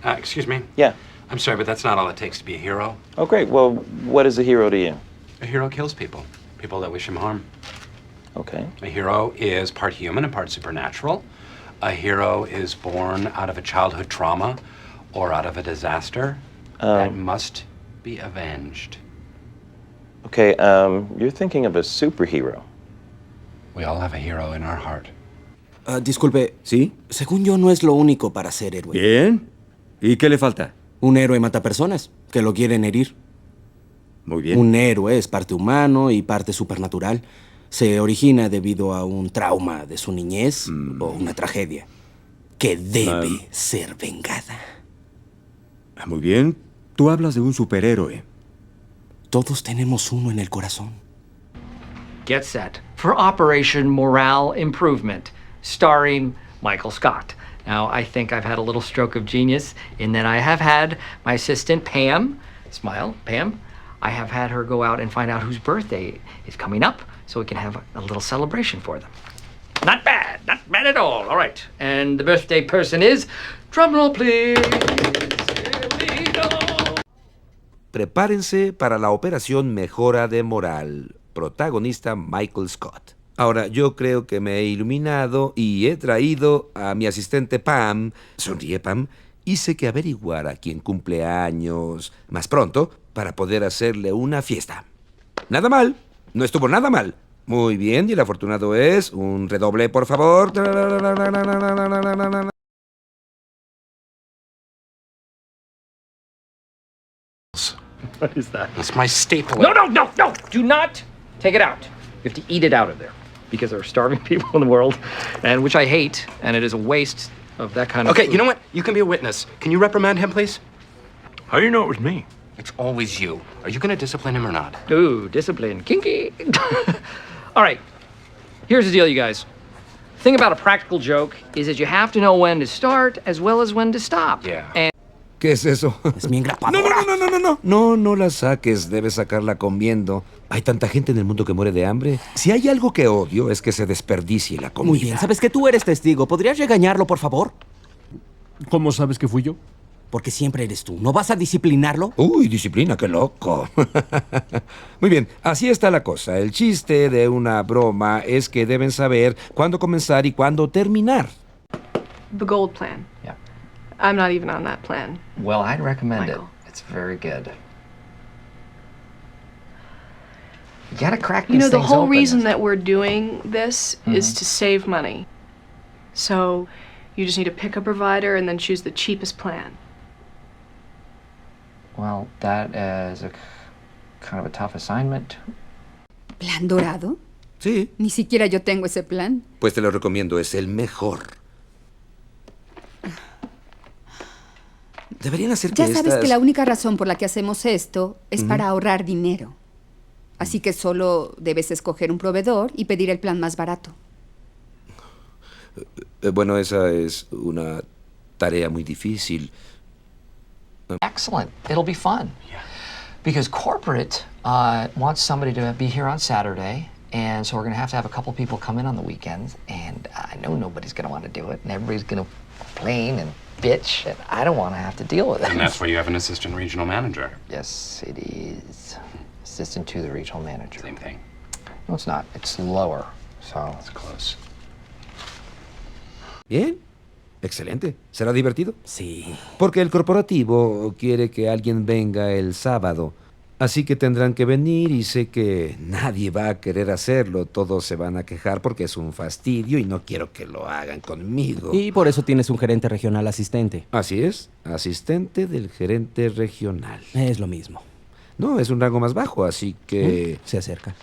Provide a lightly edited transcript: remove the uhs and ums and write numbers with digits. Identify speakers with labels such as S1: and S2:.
S1: Excuse me?
S2: Yeah.
S1: I'm sorry, but that's not all it takes to be a hero.
S2: Oh, great. Well, what is a hero to you?
S1: A hero kills people. People that wish him harm.
S2: Okay.
S1: A hero is part human and part supernatural. A hero is born out of a childhood trauma or out of a disaster that must be avenged.
S2: Okay, you're thinking of a superhero.
S1: We all have a hero in our heart.
S3: Disculpe.
S4: ¿Sí?
S3: Según yo, no es lo único para ser héroe.
S4: Bien. ¿Y qué le falta?
S3: Un héroe mata personas que lo quieren herir.
S4: Muy bien.
S3: Un héroe es parte humano y parte supernatural. Se origina debido a un trauma de su niñez o una tragedia que debe ser vengada.
S4: Muy bien. Tú hablas de un superhéroe.
S3: Todos tenemos uno en el corazón.
S5: Get set for Operation Morale Improvement, starring Michael Scott. Now, I think I've had a little stroke of genius in that I have had my assistant, Pam, smile, Pam, I have had her go out and find out whose birthday is coming up so we can have a little celebration for them. Not bad at all. All right, and the birthday person is, drumroll please.
S6: Prepárense para la operación Mejora de Moral. Protagonista Michael Scott. Ahora, yo creo que me he iluminado y he traído a mi asistente Pam. Sonríe, Pam. Hice que averiguara quién cumple años más pronto para poder hacerle una fiesta. Nada mal. No estuvo nada mal. Muy bien, y el afortunado es... Un redoble, por favor.
S1: What is that? That's my stapler.
S5: No! Do not take it out. You have to eat it out of there because there are starving people in the world, and which I hate, and it is a waste of that kind of
S1: Okay,
S5: food.
S1: you know what? You can be a witness. Can you reprimand him, please?
S7: How do you know it was me?
S1: It's always you. Are you going to discipline him or not?
S5: Ooh, discipline. Kinky. All right. Here's the deal, you guys. The thing about a practical joke is that you have to know when to start as well as when to stop.
S1: Yeah.
S5: And
S6: ¿Qué es eso?
S3: Es mi engrapadora.
S6: No la saques. Debes sacarla comiendo. Hay tanta gente en el mundo que muere de hambre. Si hay algo que odio es que se desperdicie la comida.
S3: Muy bien, sabes que tú eres testigo. ¿Podrías regañarlo, por favor?
S7: ¿Cómo sabes que fui yo?
S3: Porque siempre eres tú. ¿No vas a disciplinarlo?
S6: Uy, disciplina, qué loco. Muy bien, así está la cosa. El chiste de una broma es que deben saber cuándo comenzar y cuándo terminar.
S8: The gold plan.
S5: Yeah.
S8: I'm not even on that plan.
S5: well, I'd recommend
S8: Michael.
S5: it. It's very good. You gotta crack these
S8: You know, the
S5: things
S8: whole
S5: open.
S8: reason that we're doing this is to save money. So you just need to pick a provider and then choose the cheapest plan.
S5: Well, that is a kind of a tough assignment.
S9: ¿Plan dorado?
S6: Sí,
S9: Ni siquiera yo tengo ese plan.
S6: pues te lo recomiendo, es el mejor. Deberían hacer que
S9: Ya sabes
S6: estas...
S9: que la única razón por la que hacemos esto es para ahorrar dinero. Así que solo debes escoger un proveedor y pedir el plan más barato.
S6: Bueno, esa es una tarea muy difícil.
S5: Excellent. It'll be fun.
S1: Yeah.
S5: Because corporate wants somebody to be here on Saturday, and so we're going to have a couple people come in on the weekends, and I know nobody's going to want to do it, and everybody's going to complain and bitch, and I don't want to have to deal with it.
S1: And that's why you have an assistant regional manager.
S5: Yes, it is. Assistant to the regional manager.
S1: Same thing.
S5: No, it's not. It's lower, so...
S1: It's close.
S6: Bien, excelente. ¿Será divertido?
S3: Sí.
S6: Porque el corporativo quiere que alguien venga el sábado. Así que tendrán que venir y sé que nadie va a querer hacerlo. Todos se van a quejar porque es un fastidio y no quiero que lo hagan conmigo.
S3: Y por eso tienes un gerente regional asistente.
S6: Así es, asistente del gerente regional.
S3: Es lo mismo.
S6: No, es un rango más bajo, así que...
S3: Se acerca.